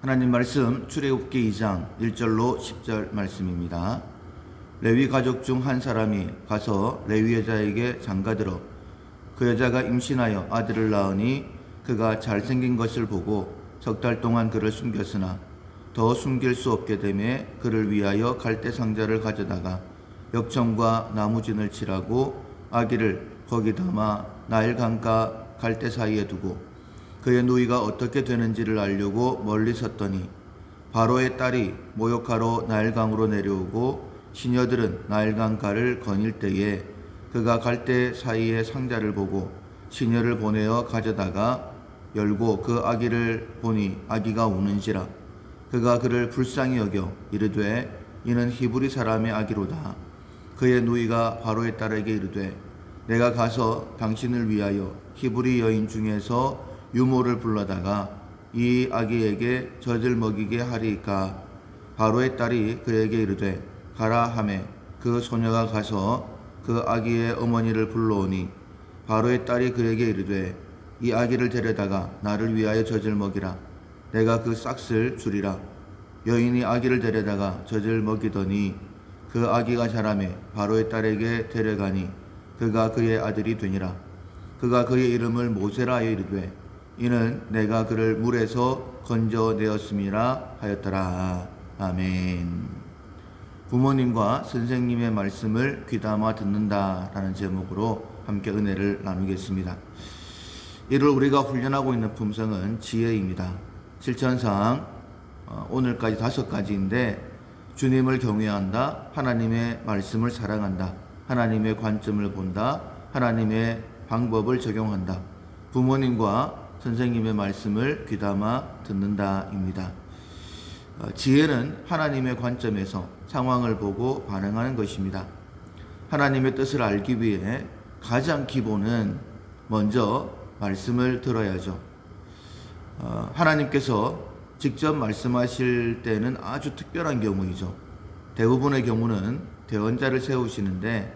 하나님 말씀 출애굽기 2장 1절로 10절 말씀입니다. 레위 가족 중 한 사람이 가서 레위 여자에게 장가들어 그 여자가 임신하여 아들을 낳으니 그가 잘생긴 것을 보고 석 달 동안 그를 숨겼으나 더 숨길 수 없게 되매 그를 위하여 갈대 상자를 가져다가 역청과 나무진을 칠하고 아기를 거기 담아 나일 강가 갈대 사이에 두고 그의 누이가 어떻게 되는지를 알려고 멀리 섰더니 바로의 딸이 모욕하러 나일강으로 내려오고 시녀들은 나일강가를 거닐 때에 그가 갈대 사이의 상자를 보고 시녀를 보내어 가져다가 열고 그 아기를 보니 아기가 우는지라 그가 그를 불쌍히 여겨 이르되 이는 히브리 사람의 아기로다. 그의 누이가 바로의 딸에게 이르되 내가 가서 당신을 위하여 히브리 여인 중에서 유모를 불러다가 이 아기에게 젖을 먹이게 하리이까. 바로의 딸이 그에게 이르되 가라 하매 그 소녀가 가서 그 아기의 어머니를 불러오니 바로의 딸이 그에게 이르되 이 아기를 데려다가 나를 위하여 젖을 먹이라. 내가 그 싹을 주리라. 여인이 아기를 데려다가 젖을 먹이더니 그 아기가 자라매 바로의 딸에게 데려가니 그가 그의 아들이 되니라. 그가 그의 이름을 모세라 하여 이르되 이는 내가 그를 물에서 건져내었음이라 하였더라. 아멘. 부모님과 선생님의 말씀을 귀담아 듣는다라는 제목으로 함께 은혜를 나누겠습니다. 이를 우리가 훈련하고 있는 품성은 지혜입니다. 실천상 오늘까지 5가지인데 주님을 경외한다, 하나님의 말씀을 사랑한다, 하나님의 관점을 본다, 하나님의 방법을 적용한다, 부모님과 선생님의 말씀을 귀담아 듣는다입니다. 지혜는 하나님의 관점에서 상황을 보고 반응하는 것입니다. 하나님의 뜻을 알기 위해 가장 기본은 먼저 말씀을 들어야죠. 하나님께서 직접 말씀하실 때는 아주 특별한 경우이죠. 대부분의 경우는 대언자를 세우시는데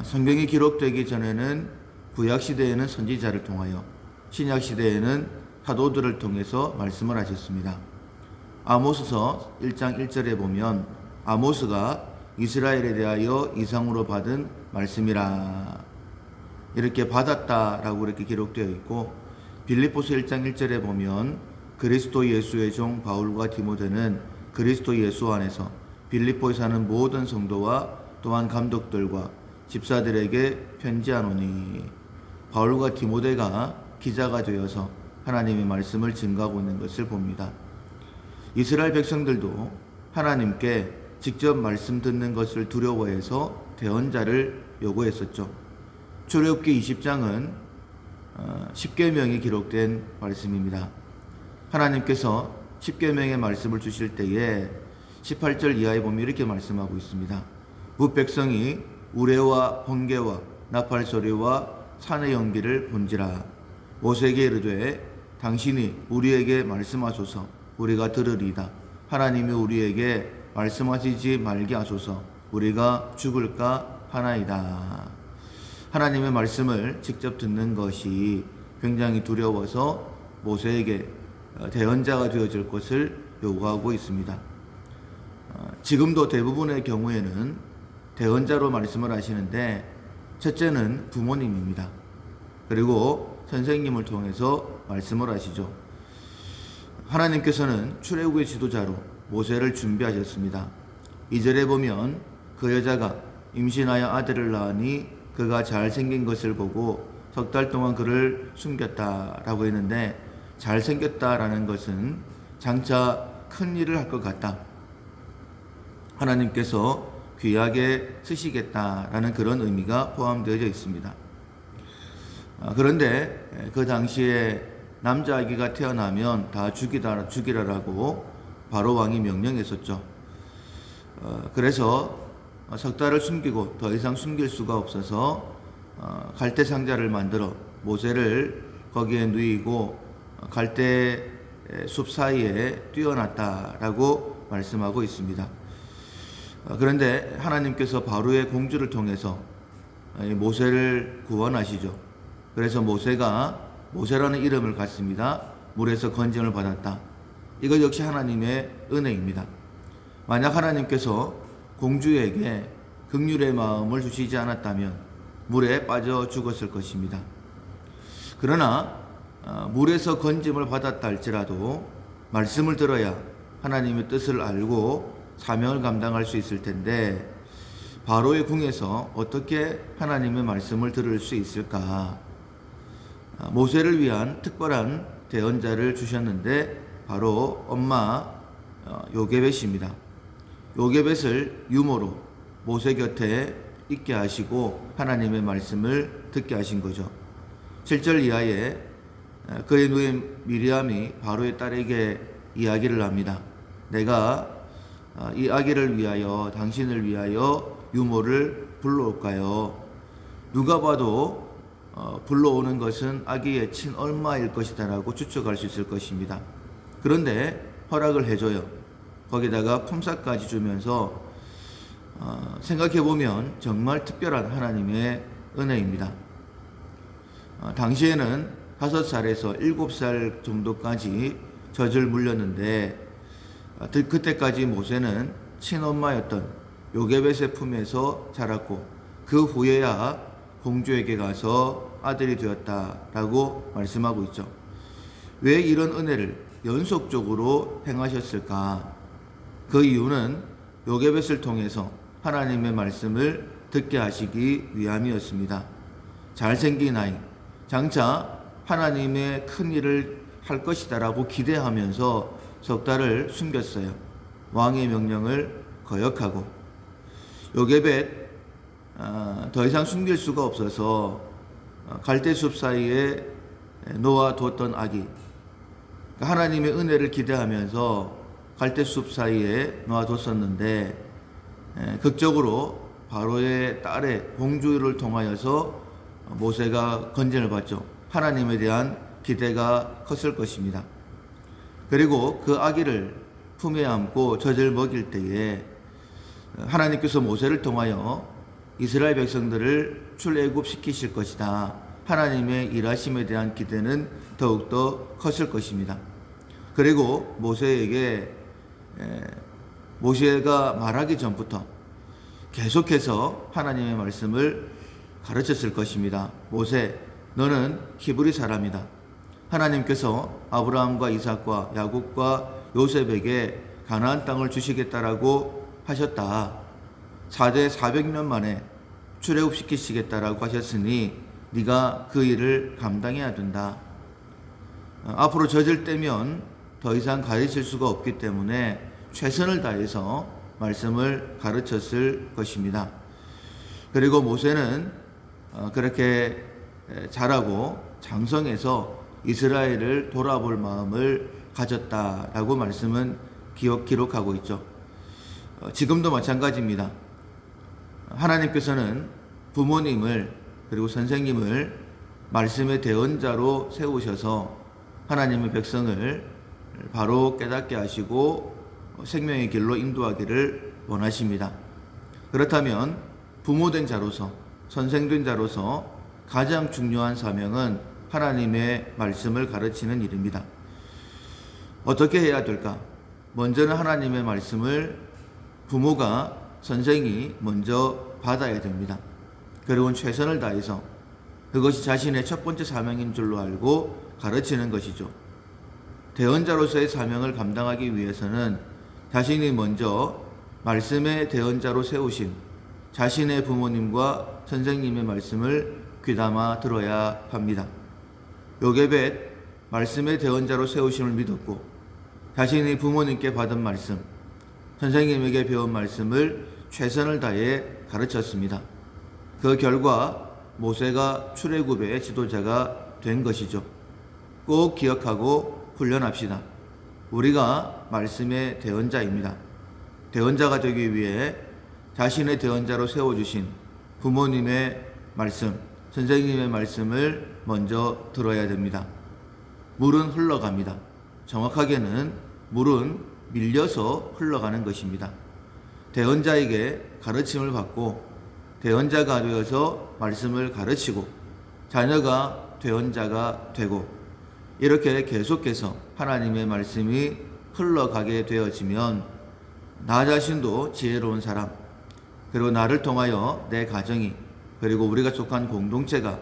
성경이 기록되기 전에는 구약시대에는 선지자를 통하여 신약시대에는 사도들을 통해서 말씀을 하셨습니다. 아모스서 1장 1절에 보면 아모스가 이스라엘에 대하여 이상으로 받은 말씀이라 이렇게 받았다라고 이렇게 기록되어 있고, 빌립보서 1장 1절에 보면 그리스도 예수의 종 바울과 디모데는 그리스도 예수 안에서 빌립보에 사는 모든 성도와 또한 감독들과 집사들에게 편지하노니, 바울과 디모데가 기자가 되어서 하나님의 말씀을 증거하고 있는 것을 봅니다. 이스라엘 백성들도 하나님께 직접 말씀 듣는 것을 두려워해서 대언자를 요구했었죠. 출애굽기 20장은 십계명이 기록된 말씀입니다. 하나님께서 십계명의 말씀을 주실 때에 18절 이하에 보면 이렇게 말씀하고 있습니다. 무 백성이 우레와 번개와 나팔 소리와 산의 연기를 본지라. 모세에게 이르되 당신이 우리에게 말씀하소서 우리가 들으리이다. 하나님이 우리에게 말씀하시지 말게 하소서 우리가 죽을까 하나이다. 하나님의 말씀을 직접 듣는 것이 굉장히 두려워서 모세에게 대언자가 되어줄 것을 요구하고 있습니다. 지금도 대부분의 경우에는 대언자로 말씀을 하시는데 첫째는 부모님입니다. 그리고 선생님을 통해서 말씀을 하시죠. 하나님께서는 출애굽의 지도자로 모세를 준비하셨습니다. 2절에 보면 그 여자가 임신하여 아들을 낳으니 그가 잘생긴 것을 보고 석 달 동안 그를 숨겼다라고 했는데, 잘생겼다라는 것은 장차 큰 일을 할 것 같다, 하나님께서 귀하게 쓰시겠다라는 그런 의미가 포함되어 있습니다. 그런데 그 당시에 남자아기가 태어나면 다 죽이라라고 바로 왕이 명령했었죠. 그래서 석 달을 숨기고 더 이상 숨길 수가 없어서 갈대 상자를 만들어 모세를 거기에 누이고 갈대 숲 사이에 띄워놨다라고 말씀하고 있습니다. 그런데 하나님께서 바로의 공주를 통해서 모세를 구원하시죠. 그래서 모세가 모세라는 이름을 갖습니다. 물에서 건짐을 받았다. 이것 역시 하나님의 은혜입니다. 만약 하나님께서 공주에게 긍휼의 마음을 주시지 않았다면 물에 빠져 죽었을 것입니다. 그러나 물에서 건짐을 받았다 할지라도 말씀을 들어야 하나님의 뜻을 알고 사명을 감당할 수 있을 텐데 바로의 궁에서 어떻게 하나님의 말씀을 들을 수 있을까? 모세를 위한 특별한 대언자를 주셨는데 바로 엄마 요게벳입니다. 요게벳을 유모로 모세 곁에 있게 하시고 하나님의 말씀을 듣게 하신 거죠. 7절 이하에 그의 누이 미리암이 바로의 딸에게 이야기를 합니다. 내가 이 아기를 위하여 당신을 위하여 유모를 불러올까요? 누가 봐도 불러오는 것은 아기의 친엄마일 것이다 라고 추측할 수 있을 것입니다. 그런데 허락을 해줘요. 거기다가 품삯까지 주면서 생각해보면 정말 특별한 하나님의 은혜입니다. 당시에는 5살에서 7살 정도까지 젖을 물렸는데 그때까지 모세는 친엄마였던 요게벳의 품에서 자랐고 그 후에야 공주에게 가서 아들이 되었다라고 말씀하고 있죠. 왜 이런 은혜를 연속적으로 행하셨을까? 그 이유는 요게벳을 통해서 하나님의 말씀을 듣게 하시기 위함이었습니다. 잘생긴 아이, 장차 하나님의 큰 일을 할 것이다라고 기대하면서 석 달을 숨겼어요. 왕의 명령을 거역하고. 요게벳 더 이상 숨길 수가 없어서 갈대숲 사이에 놓아뒀던 아기, 하나님의 은혜를 기대하면서 갈대숲 사이에 놓아뒀었는데 극적으로 바로의 딸의 공주를 통하여서 모세가 건진을 받죠. 하나님에 대한 기대가 컸을 것입니다. 그리고 그 아기를 품에 안고 젖을 먹일 때에 하나님께서 모세를 통하여 이스라엘 백성들을 출애굽시키실 것이다. 하나님의 일하심에 대한 기대는 더욱더 컸을 것입니다. 그리고 모세가 말하기 전부터 계속해서 하나님의 말씀을 가르쳤을 것입니다. 모세, 너는 히브리 사람이다. 하나님께서 아브라함과 이삭과 야곱과 요셉에게 가나안 땅을 주시겠다라고 하셨다. 4대 400년 만에 출애굽시키시겠다라고 하셨으니 네가 그 일을 감당해야 된다. 앞으로 젖을 떼면 더 이상 가르칠 수가 없기 때문에 최선을 다해서 말씀을 가르쳤을 것입니다. 그리고 모세는 그렇게 자라고 장성해서 이스라엘을 돌아볼 마음을 가졌다라고 말씀은 기록하고 있죠. 지금도 마찬가지입니다. 하나님께서는 부모님을 그리고 선생님을 말씀의 대언자로 세우셔서 하나님의 백성을 바로 깨닫게 하시고 생명의 길로 인도하기를 원하십니다. 그렇다면 부모된 자로서, 선생된 자로서 가장 중요한 사명은 하나님의 말씀을 가르치는 일입니다. 어떻게 해야 될까? 먼저는 하나님의 말씀을 부모가, 선생이 먼저 받아야 됩니다. 그리고 최선을 다해서 그것이 자신의 첫 번째 사명인 줄로 알고 가르치는 것이죠. 대언자로서의 사명을 감당하기 위해서는 자신이 먼저 말씀의 대언자로 세우신 자신의 부모님과 선생님의 말씀을 귀담아 들어야 합니다. 요게벳 말씀의 대언자로 세우심을 믿었고 자신이 부모님께 받은 말씀, 선생님에게 배운 말씀을 최선을 다해 가르쳤습니다. 그 결과 모세가 출애굽의 지도자가 된 것이죠. 꼭 기억하고 훈련합시다. 우리가 말씀의 대언자입니다. 대언자가 되기 위해 자신의 대언자로 세워주신 부모님의 말씀, 선생님의 말씀을 먼저 들어야 됩니다. 물은 흘러갑니다. 정확하게는 물은 밀려서 흘러가는 것입니다. 대언자에게 가르침을 받고 대언자가 되어서 말씀을 가르치고 자녀가 대언자가 되고 이렇게 계속해서 하나님의 말씀이 흘러가게 되어지면 나 자신도 지혜로운 사람, 그리고 나를 통하여 내 가정이, 그리고 우리가 속한 공동체가,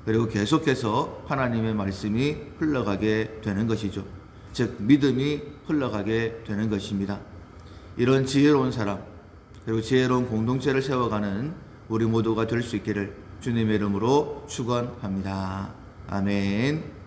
그리고 계속해서 하나님의 말씀이 흘러가게 되는 것이죠. 즉 믿음이 흘러가게 되는 것입니다. 이런 지혜로운 사람, 그리고 지혜로운 공동체를 세워가는 우리 모두가 될 수 있기를 주님의 이름으로 축원합니다. 아멘.